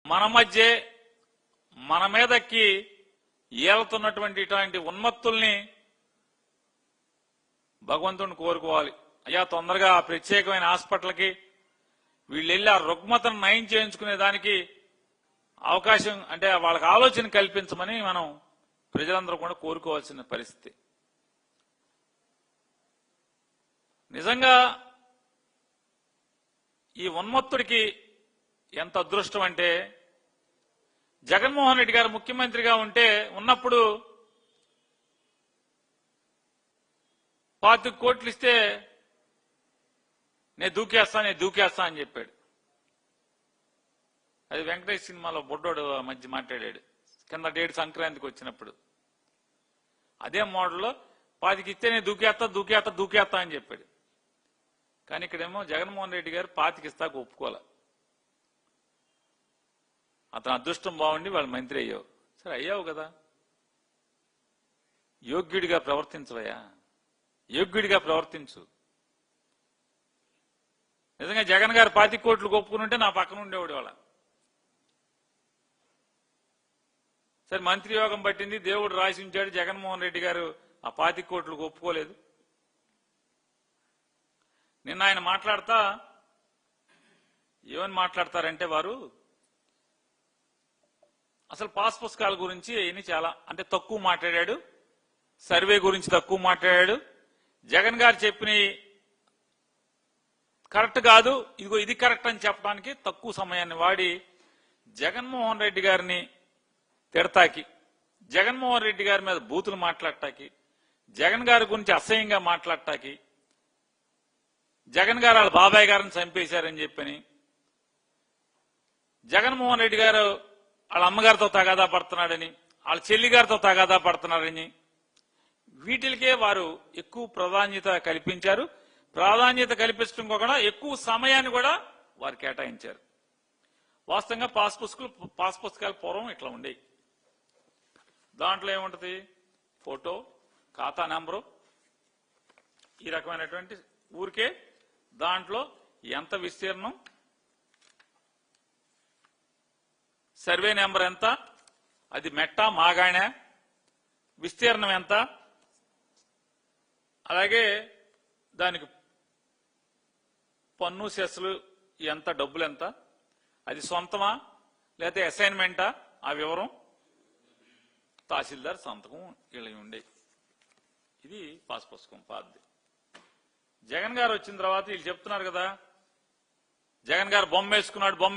మన మధ్య మన మీదకి ఏలుతున్నటువంటి ఇటువంటి ఉన్మత్తుల్ని భగవంతుడిని కోరుకోవాలి. అయ్యా తొందరగా ఆ ప్రత్యేకమైన హాస్పిటల్కి వీళ్ళు వెళ్ళి ఆ రుగ్మతను నయం చేయించుకునే దానికి అవకాశం అంటే వాళ్ళకి ఆలోచన కల్పించమని మనం ప్రజలందరూ కూడా కోరుకోవాల్సిన పరిస్థితి. నిజంగా ఈ ఉన్మత్తుడికి ఎంత అదృష్టం అంటే జగన్మోహన్ రెడ్డి గారు ముఖ్యమంత్రిగా ఉన్నప్పుడు 25 కోట్లు ఇస్తే నేను దూకేస్తా అని చెప్పాడు. అది వెంకటేష్ సినిమాలో బొడ్డోడు మధ్య మాట్లాడాడు కింద డేట్ సంక్రాంతికి వచ్చినప్పుడు. అదే మోడల్లో 25 ఇస్తే నేను దూకేస్తా అని చెప్పాడు. కానీ ఇక్కడేమో జగన్మోహన్ రెడ్డి గారు 25 ఇస్తాకు ఒప్పుకోలే. అతను అదృష్టం బాగుండి వాళ్ళు మంత్రి అయ్యావు. సరే అయ్యావు కదా, యోగ్యుడిగా ప్రవర్తించవయ్యా, యోగ్యుడిగా ప్రవర్తించు. నిజంగా జగన్ గారు 25 కోట్లు ఒప్పుకుని నా పక్కన ఉండేవాడు వాళ్ళ. సరే మంత్రి యోగం పట్టింది, దేవుడు రాసి ఉంచాడు, జగన్మోహన్ రెడ్డి గారు ఆ 25 కోట్లు ఒప్పుకోలేదు. నిన్న ఆయన మాట్లాడతా ఏమని మాట్లాడతారంటే వారు అసలు పాస్ పుస్తకాల గురించి ఈయన చాలా అంటే తక్కువ మాట్లాడాడు, సర్వే గురించి తక్కువ మాట్లాడాడు. జగన్ గారు చెప్పిన కరెక్ట్ కాదు, ఇదిగో ఇది కరెక్ట్ అని చెప్పడానికి తక్కువ సమయాన్ని వాడి జగన్మోహన్ రెడ్డి గారిని తిడతాకి, జగన్మోహన్ రెడ్డి గారి మీద బూతులు మాట్లాడటానికి, జగన్ గారి గురించి అసహ్యంగా మాట్లాడటానికి, జగన్ గారు వాళ్ళ బాబాయ్ గారిని చంపేశారని చెప్పని, జగన్మోహన్ రెడ్డి గారు వాళ్ళ అమ్మగారితో తగాదా పడుతున్నాడని, వాళ్ళ చెల్లి గారితో తగాదా పడుతున్నారని, వీటికే వారు ఎక్కువ ప్రాధాన్యత కల్పించారు. ప్రాధాన్యత కల్పించడం కూడా ఎక్కువ సమయాన్ని కూడా వారు కేటాయించారు. వాస్తవంగా పాస్ పుస్తకాలు పూర్వం ఇట్లా ఉండేవి. దాంట్లో ఏముంటది, ఫోటో, ఖాతా నెంబరు, ఈ రకమైనటువంటి ఊరికే దాంట్లో ఎంత విస్తీర్ణం, సర్వే నెంబర్ ఎంత, అది మెట్ట మాగాణ, విస్తీర్ణం ఎంత, అలాగే దానికి పన్ను సెస్లు ఎంత, డబ్బులు ఎంత, అది సొంతమా లేకపోతే అసైన్మెంటా, ఆ వివరం, తహసీల్దార్ సంతకం ఇలా ఉండే. ఇది పాస్ పుస్తకం పాతది. జగన్ గారు వచ్చిన తర్వాత వీళ్ళు చెప్తున్నారు కదా జగన్ గారు బొమ్మ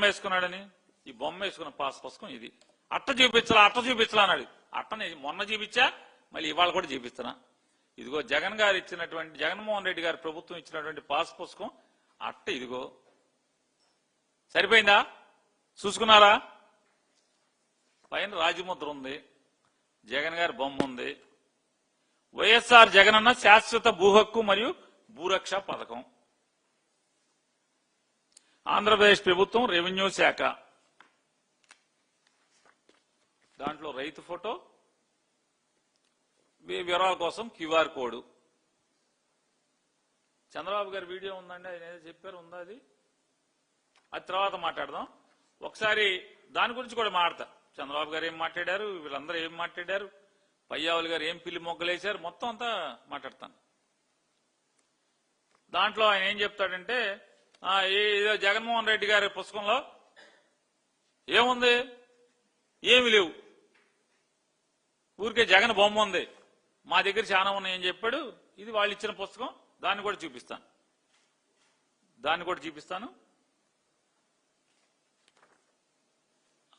వేసుకున్నాడని. ఈ బొమ్మ వేసుకున్న పాస్ పుస్తకం ఇది. అట్ట చూపించాలా అన్నాడు. అట్టని మొన్న చూపించా, మళ్ళీ ఇవాళ కూడా చూపిస్తున్నా. ఇదిగో జగన్ గారు ఇచ్చినటువంటి, జగన్మోహన్ రెడ్డి గారి ప్రభుత్వం ఇచ్చినటువంటి పాస్ పుస్తకం అట్ట ఇదిగో. సరిపోయిందా? చూసుకున్నారా? పైన రాజముద్ర ఉంది, జగన్ గారి బొమ్మ ఉంది. వైఎస్ఆర్ జగనన్న శాశ్వత భూ హక్కు మరియు భూరక్ష పథకం, ఆంధ్రప్రదేశ్ ప్రభుత్వం రెవెన్యూ శాఖ. దాంట్లో రైతు ఫోటో, వివరాల కోసం క్యూఆర్ కోడ్. చంద్రబాబు గారి వీడియో ఉందండి, ఆయన ఏదో చెప్పారు, ఉందా అది తర్వాత మాట్లాడదాం. ఒకసారి దాని గురించి కూడా మాట్లాడతా. చంద్రబాబు గారు ఏం మాట్లాడారు, వీళ్ళందరూ ఏం మాట్లాడారు, పయ్యావులు గారు ఏం పిల్లి మొగ్గలేశారు, మొత్తం అంతా మాట్లాడతాను. దాంట్లో ఆయన ఏం చెప్తాడంటే, ఏదో జగన్మోహన్ రెడ్డి గారి పుస్తకంలో ఏముంది, ఏమి లేవు, ఊరికే జగన్ బొమ్మ ఉంది, మా దగ్గర చాలా ఉన్నాయని చెప్పాడు. ఇది వాళ్ళు ఇచ్చిన పుస్తకం, దాన్ని కూడా చూపిస్తాను.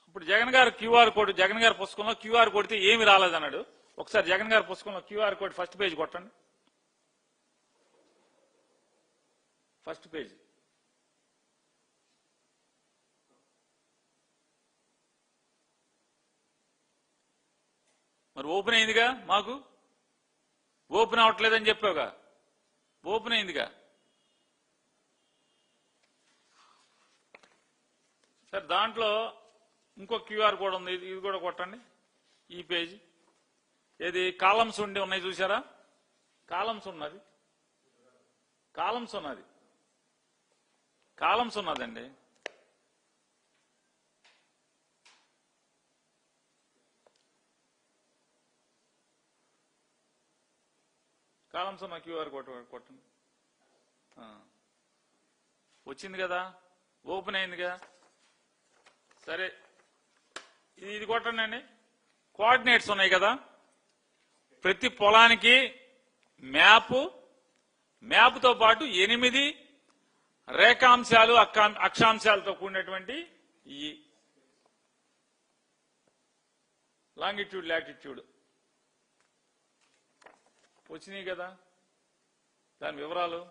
ఇప్పుడు జగన్ గారు క్యూఆర్ కోడ్, జగన్ గారి పుస్తకంలో క్యూఆర్ కొడితే ఏమి రాలేదన్నాడు. ఒకసారి జగన్ గారి పుస్తకంలో క్యూఆర్ కోడ్ ఫస్ట్ పేజ్ కొట్టండి. ఫస్ట్ పేజ్ మరి ఓపెన్ అయిందిగా, మాకు ఓపెన్ అవ్వట్లేదని చెప్పావుగా, ఓపెన్ అయిందిగా. సరే దాంట్లో ఇంకో క్యూఆర్ కోడ్ ఉంది, ఇది కూడా కొట్టండి. ఈ పేజీ ఏది కాలమ్స్ ఉన్నాయి చూసారా, కాలమ్స్ ఉన్నదండి. కాలమ్స్ ఉన్న క్యూఆర్ కొట్టండి. వచ్చింది కదా, ఓపెన్ అయిందిగా. సరే, ఇది కొట్టండి అండి. కోఆర్డినేట్స్ ఉన్నాయి కదా, ప్రతి పొలానికి మ్యాప్తో పాటు 8 రేఖాంశాలు అక్షాంశాలతో కూడినటువంటి ఈ లాంగిట్యూడ్ లాటిట్యూడ్ వచ్చినాయి కదా, దాని వివరాలు.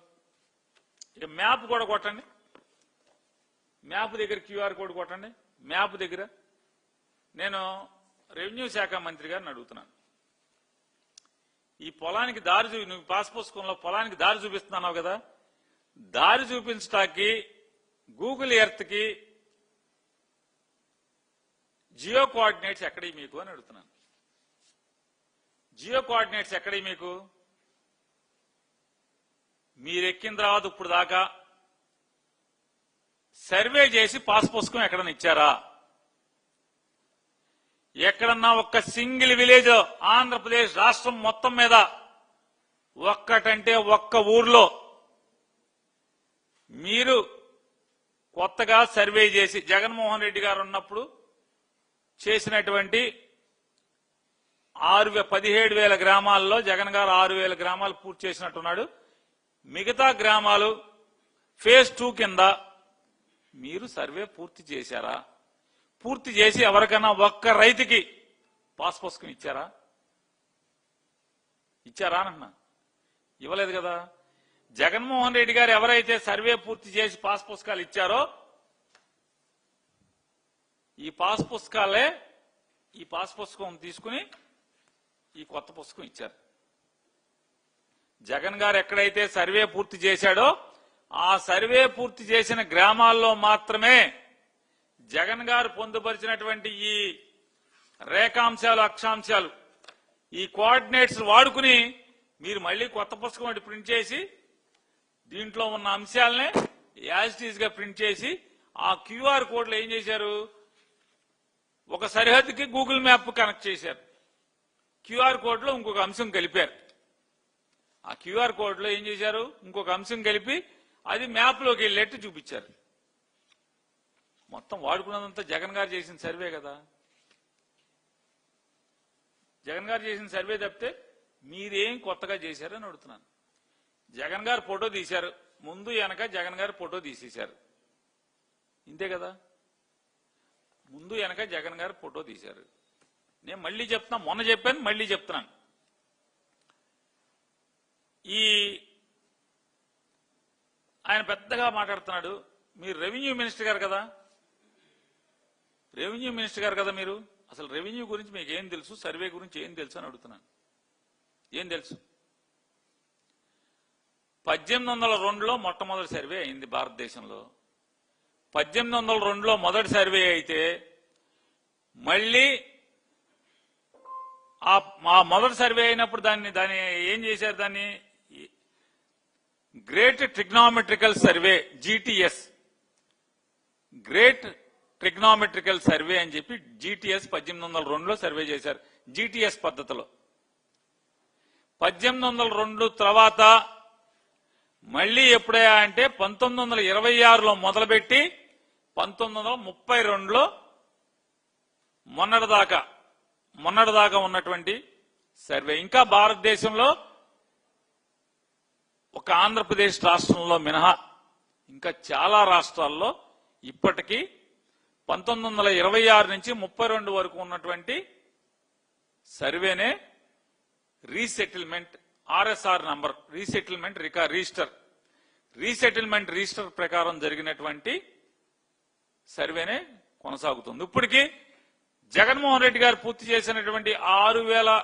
ఇక మ్యాప్ కూడా కొట్టండి. మ్యాప్ దగ్గర క్యూఆర్ కోడ్ కొట్టండి. మ్యాప్ దగ్గర నేను రెవెన్యూ శాఖ మంత్రి గారిని అడుగుతున్నాను, ఈ పొలానికి దారి నువ్వు పాస్ పుస్తకంలో పొలానికి దారి చూపిస్తున్నావు కదా, దారి చూపించడానికి గూగుల్ ఎర్త్ కి జియో కోఆర్డినేట్స్ ఎక్కడి మీకు అని అడుగుతున్నాను. జియో కోఆర్డినేట్స్ ఎక్కడి మీకు? మీరెక్కిన తర్వాత ఇప్పుడు దాకా సర్వే చేసి పాస్ పుస్తకం ఎక్కడన్నా ఇచ్చారా? ఎక్కడన్నా ఒక్క సింగిల్ విలేజ్ ఆంధ్రప్రదేశ్ రాష్ట్రం మొత్తం మీద ఒక్కటంటే ఒక్క ఊర్లో మీరు కొత్తగా సర్వే చేసి జగన్మోహన్ రెడ్డి గారు ఉన్నప్పుడు చేసినటువంటి 17,000 గ్రామాల్లో జగన్ గారు 6,000 గ్రామాలు పూర్తి చేసినట్టున్నాడు. మిగతా గ్రామాలు ఫేజ్ 2 కింద మీరు సర్వే పూర్తి చేశారా? పూర్తి చేసి ఎవరికైనా ఒక్క రైతుకి పాస్ పుస్తకం ఇచ్చారా? ఇచ్చారా అన్నా? ఇవ్వలేదు కదా. జగన్మోహన్ రెడ్డి గారు ఎవరైతే సర్వే పూర్తి చేసి పాస్ పుస్తకాలు ఇచ్చారో ఈ పాస్ పుస్తకం తీసుకుని ఈ కొత్త పుస్తకం ఇచ్చారు. జగన్ గారు ఎక్కడైతే సర్వే పూర్తి చేశాడో ఆ సర్వే పూర్తి చేసిన గ్రామాల్లో మాత్రమే జగన్ గారు పొందుపరిచినటువంటి ఈ రేఖాంశాలు అక్షాంశాలు ఈ కోఆర్డినేట్స్ వాడుకుని మీరు మళ్ళీ కొత్త పుస్తకం ఒకటి ప్రింట్ చేసి దీంట్లో ఉన్న అంశాలనే యాజ్ ఇట్ ఈజ్ గా ప్రింట్ చేసి ఆ క్యూఆర్ కోడ్లో ఏం చేశారు, ఒక సరిహద్దుకి గూగుల్ మ్యాప్ కనెక్ట్ చేశారు. క్యూఆర్ కోడ్ లో ఇంకొక అంశం కలిపారు. ఆ క్యూఆర్ కోడ్ లో ఏం చేశారు, ఇంకొక అంశం కలిపి అది మ్యాప్ లోకి వెళ్ళేట్టు చూపించారు. మొత్తం వాడుకున్నదంతా జగన్ గారు చేసిన సర్వే కదా. జగన్ గారు చేసిన సర్వే తప్పితే మీరేం కొత్తగా చేశారని అడుగుతున్నాను. జగన్ గారు ఫోటో తీశారు, ముందు వెనక జగన్ గారు ఫోటో తీసేశారు, ఇంతే కదా. ముందు వెనక జగన్ గారు ఫోటో తీశారు. నేను మళ్ళీ చెప్తున్నా, మొన్న చెప్పాను మళ్ళీ చెప్తున్నాను. ఆయన పెద్దగా మాట్లాడుతున్నాడు. మీరు రెవెన్యూ మినిస్టర్ గారు కదా, మీరు అసలు రెవెన్యూ గురించి మీకు ఏం తెలుసు, సర్వే గురించి ఏం తెలుసు అని అడుగుతున్నాను. ఏం తెలుసు? 1802లో మొట్టమొదటి సర్వే అయింది భారతదేశంలో. 1802లో మొదటి సర్వే అయితే మళ్ళీ ఆ మొదటి సర్వే అయినప్పుడు దాన్ని ఏం చేశారు, దాన్ని great trigonometrical survey GTS, great trigonometrical survey అని చెప్పి GTS 1802లో సర్వే చేశారు GTS పద్ధతిలో. 1802 తర్వాత మళ్ళీ ఎప్పుడయ్యా అంటే 1926లో మొదలుపెట్టి 1932లో మొన్నటిదాకా ఉన్నటువంటి సర్వే. ఇంకా భారతదేశంలో ఒక ఆంధ్రప్రదేశ్ రాష్ట్రంలో మినహా ఇంకా చాలా రాష్ట్రాల్లో ఇప్పటికీ 1926 నుంచి 32 వరకు ఉన్నటువంటి సర్వేనే resettlement RSR number, resettlement register ప్రకారం జరిగినటువంటి సర్వేనే కొనసాగుతుంది. ఇప్పటికీ జగన్మోహన్ రెడ్డి గారు పూర్తి చేసినటువంటి 6,000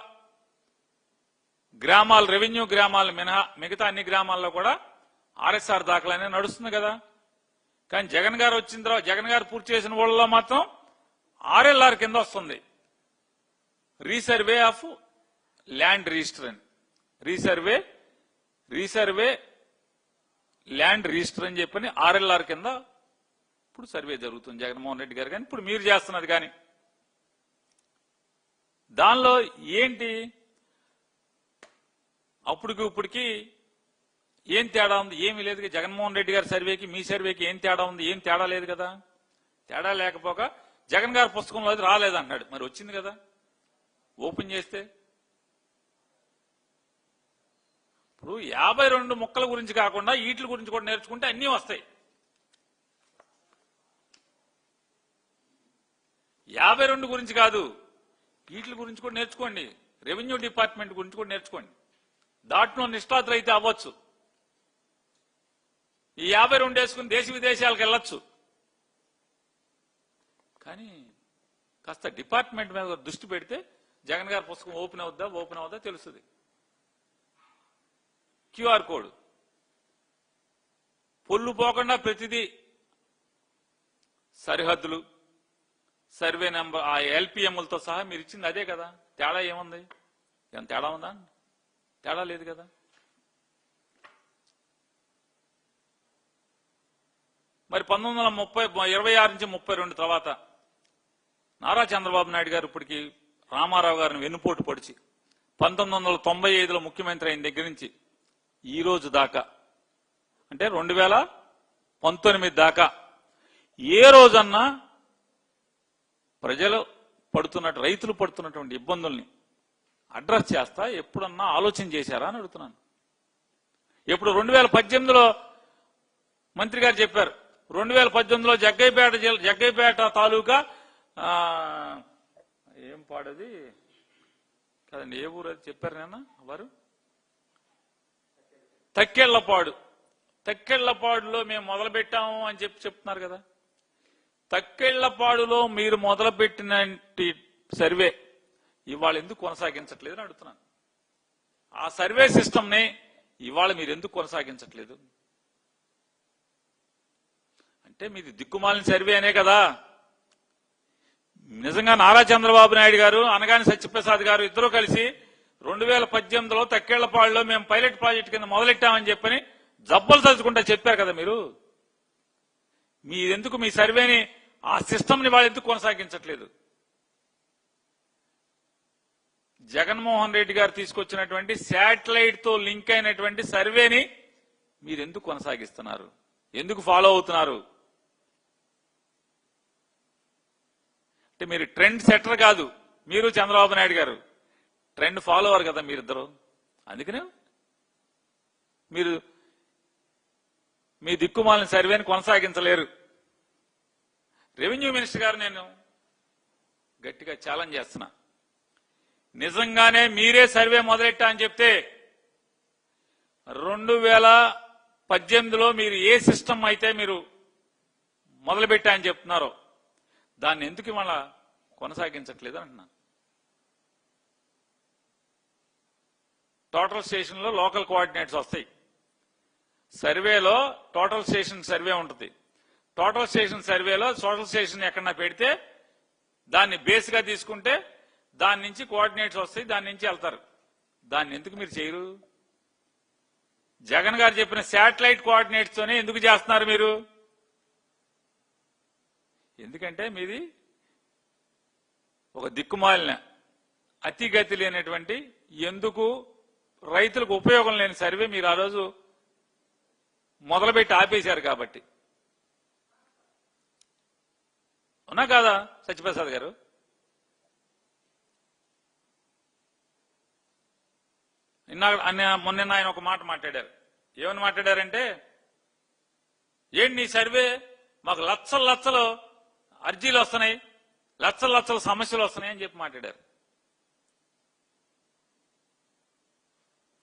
గ్రామాలు, రెవెన్యూ గ్రామాలు మినహా మిగతా అన్ని గ్రామాల్లో కూడా RSR దాఖలనే నడుస్తుంది కదా. కానీ జగన్ గారు వచ్చిన తర్వాత జగన్ గారు పూర్తి చేసిన వాళ్ళలో మాత్రం RLR కింద వస్తుంది, రీసర్వే ఆఫ్ ల్యాండ్ రిజిస్టర్ అని. రీసర్వే ల్యాండ్ రిజిస్టర్ అని చెప్పని RLR కింద ఇప్పుడు సర్వే జరుగుతుంది జగన్మోహన్ రెడ్డి గారు. కానీ ఇప్పుడు మీరు చేస్తున్నది కానీ దానిలో ఏంటి, అప్పటికి ఇప్పటికి ఏం తేడా ఉంది? ఏమీ లేదు. జగన్మోహన్ రెడ్డి గారి సర్వేకి మీ సర్వేకి ఏం తేడా ఉంది? ఏం తేడా లేదు కదా. తేడా లేకపోగా జగన్ గారి పుస్తకంలో అది రాలేదన్నాడు. మరి వచ్చింది కదా ఓపెన్ చేస్తే. ఇప్పుడు 52 ముక్కల గురించి కాకుండా వీటి గురించి కూడా నేర్చుకుంటే అన్నీ వస్తాయి. 52 గురించి కాదు, వీటి గురించి కూడా నేర్చుకోండి. రెవెన్యూ డిపార్ట్మెంట్ గురించి కూడా నేర్చుకోండి. దాంట్లో నిష్ఠాతులైతే అవ్వచ్చు. ఈ 52 వేసుకుని దేశ విదేశాలకు వెళ్ళొచ్చు. కానీ కాస్త డిపార్ట్మెంట్ మీద దృష్టి పెడితే జగన్ గారి పుస్తకం ఓపెన్ అవుద్దా తెలుస్తుంది. క్యూఆర్ కోడ్ పొల్లు పోకుండా ప్రతిదీ సరిహద్దులు, సర్వే నెంబర్, ఆ ఎల్పిఎంలతో సహా మీరు ఇచ్చింది అదే కదా. తేడా ఏముంది? ఏం తేడా ఉందా? తేడా లేదు కదా. మరి 1926 నుంచి 32 తర్వాత నారా చంద్రబాబు నాయుడు గారు ఇప్పటికి రామారావు గారిని వెన్నుపోటు పొడిచి 1995లో ముఖ్యమంత్రి అయిన దగ్గర నుంచి ఈ రోజు దాకా, అంటే 2019 దాకా ఏ రోజన్నా ప్రజలు రైతులు పడుతున్నటువంటి ఇబ్బందుల్ని అడ్రస్ చేస్తా ఎప్పుడన్నా ఆలోచన చేశారా అని అడుగుతున్నాను. ఇప్పుడు 2018లో మంత్రి గారు చెప్పారు, 2018లో జగ్గైపేట తాలూకా ఏం పాడది కదండి, ఏ ఊరు అది చెప్పారు నాన్న వారు? తక్కెళ్లపాడులో మేము మొదలు పెట్టాము అని చెప్తున్నారు కదా. తక్కెళ్లపాడులో మీరు మొదలుపెట్టిన సర్వే ఇవాళ ఎందుకు కొనసాగించట్లేదు అని అడుగుతున్నాను. ఆ సర్వే సిస్టమ్ ని ఇవాళ మీరు ఎందుకు కొనసాగించట్లేదు? అంటే మీది దిక్కుమాలిన సర్వే అనే కదా. నిజంగా నారా చంద్రబాబు నాయుడు గారు, అనగాని సత్యప్రసాద్ గారు ఇద్దరూ కలిసి 2018లో తక్కెళ్లపాడులో మేము పైలట్ ప్రాజెక్ట్ కింద మొదలెట్టామని చెప్పని జబ్బలు తలుచుకుంటా చెప్పారు కదా మీరు. మీరెందుకు మీ సర్వేని, ఆ సిస్టమ్ ని వాళ్ళు ఎందుకు కొనసాగించట్లేదు? జగన్మోహన్ రెడ్డి గారు తీసుకొచ్చినటువంటి శాటిలైట్ తో లింక్ అయినటువంటి సర్వేని మీరెందుకు కొనసాగిస్తున్నారు? ఎందుకు ఫాలో అవుతున్నారు? అంటే మీరు ట్రెండ్ సెటర్ కాదు, మీరు చంద్రబాబు నాయుడు గారు ట్రెండ్ ఫాలోవర్ కదా మీరిద్దరు. అందుకనే మీరు మీ దిక్కుమాలిన సర్వేని కొనసాగించలేరు. రెవెన్యూ మినిస్టర్ గారు నేను గట్టిగా ఛాలెంజ్ చేస్తున్నా, నిజంగానే మీరే సర్వే మొదలెట్టా అని చెప్తే 2018లో మీరు ఏ సిస్టమ్ అయితే మీరు మొదలుపెట్టా అని చెప్తున్నారో దాన్ని ఎందుకు మళ్ళా కొనసాగించట్లేదు అంటున్నా. టోటల్ స్టేషన్లో లోకల్ కోఆర్డినేట్స్ వస్తాయి. సర్వేలో టోటల్ స్టేషన్ సర్వే ఉంటుంది. టోటల్ స్టేషన్ సర్వేలో టోటల్ స్టేషన్ ఎక్కడన్నా పెడితే దాన్ని బేస్ గా తీసుకుంటే దాని నుంచి కోఆర్డినేట్స్ వస్తాయి, దాని నుంచి వెళ్తారు. దాన్ని ఎందుకు మీరు చేయరు? జగన్ గారు చెప్పిన శాటిలైట్ కోఆర్డినేట్స్ తోనే ఎందుకు చేస్తున్నారు మీరు? ఎందుకంటే మీది ఒక దిక్కుమాలిన, అతిగతి లేనటువంటి, ఎందుకు రైతులకు ఉపయోగం లేని సర్వే మీరు ఆ రోజు మొదలుపెట్టి ఆపేశారు కాబట్టి. అవునా కాదా సత్యప్రసాద్ గారు? మొన్న ఆయన ఒక మాట మాట్లాడారు. ఏమని మాట్లాడారంటే, ఏంటి నీ సర్వే, మాకు లక్షలు అర్జీలు వస్తున్నాయి, లక్షల సమస్యలు వస్తున్నాయి అని చెప్పి మాట్లాడారు.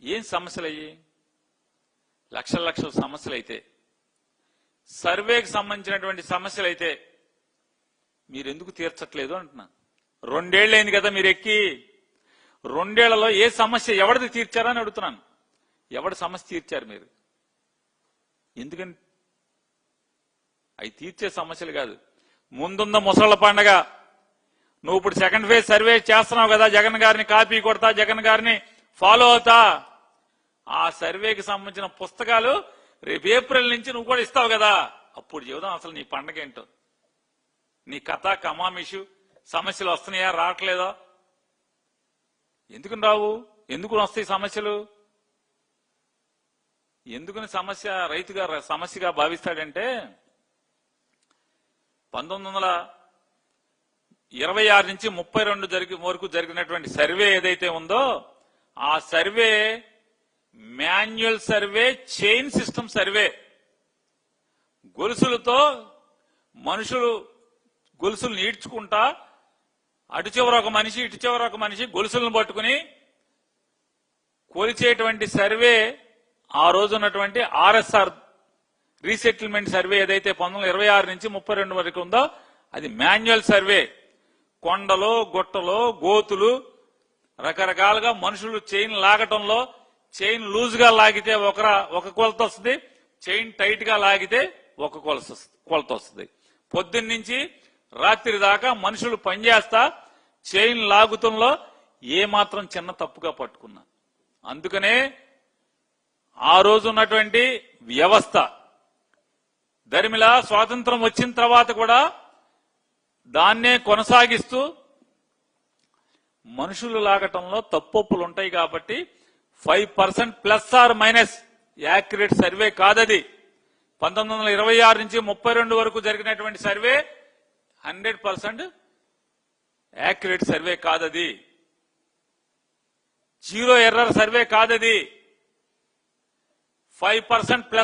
ఏం సమస్యలు అయ్యి? లక్షల సమస్యలు అయితే, సర్వేకి సంబంధించినటువంటి సమస్యలు అయితే మీరెందుకు తీర్చట్లేదు అంటున్నా. 2 ఏళ్ళైంది కదా మీరు ఎక్కి. 2 ఏళ్లలో ఏ సమస్య ఎవరిది తీర్చారని అడుగుతున్నాను. ఎవరి సమస్య తీర్చారు మీరు? ఎందుకని అవి తీర్చే సమస్యలు కాదు. ముందున్న ముసళ్ల పండగ, నువ్వు ఇప్పుడు సెకండ్ ఫేజ్ సర్వే చేస్తున్నావు కదా, జగన్ గారిని కాపీ కొడతా, జగన్ గారిని ఫాలో అవుతా. ఆ సర్వేకి సంబంధించిన పుస్తకాలు రేపు ఏప్రిల్ నుంచి నువ్వు కూడా ఇస్తావు కదా, అప్పుడు చెబుదాం అసలు నీ పండగ ఏంటో, నీ కథ కమామిషు. సమస్యలు వస్తున్నాయా రావట్లేదా? ఎందుకు రావు? ఎందుకు వస్తాయి సమస్యలు? ఎందుకని రైతుగా సమస్యగా భావిస్తాడంటే 1926 నుంచి 32 వరకు జరిగినటువంటి సర్వే ఏదైతే ఉందో ఆ survey manual survey, chain system survey. గొలుసులతో మనుషులు గొలుసులను ఈడ్చుకుంటా అటు చివర ఒక మనిషి ఇటు చివర ఒక మనిషి గొలుసులను పట్టుకుని కొలిచేటువంటి సర్వే ఆ రోజు ఉన్నటువంటి ఆర్ఎస్ఆర్ రీసెటిల్మెంట్ సర్వే ఏదైతే 1926 నుంచి 32 వరకు ఉందో అది మాన్యువల్ సర్వే. కొండలు, గుట్టలు, గోతులు, రకరకాలుగా మనుషులు చైన్ లాగటంలో చైన్ లూజ్ గా లాగితే ఒక కొలత వస్తుంది, చైన్ టైట్ గా లాగితే ఒక కొలత వస్తుంది. పొద్దున్న నుంచి రాత్రి దాకా మనుషులు పనిచేస్తా చైన్ లాగుతంలో ఏమాత్రం చిన్న తప్పుగా పట్టుకున్నా. అందుకనే ఆ రోజు ఉన్నటువంటి వ్యవస్థ దరిమిలా స్వాతంత్రం వచ్చిన తర్వాత కూడా దాన్నే కొనసాగిస్తూ మనుషులు లాగటంలో తప్పొప్పులు ఉంటాయి కాబట్టి 5% plus or minus accurate survey కాదది. 1926 నుంచి 32 వరకు జరిగినటువంటి సర్వే 100% యాక్యురేట్ సర్వే కాదది. జీరో ఎర్రర్ సర్వే కాదది. 5% ప్లస్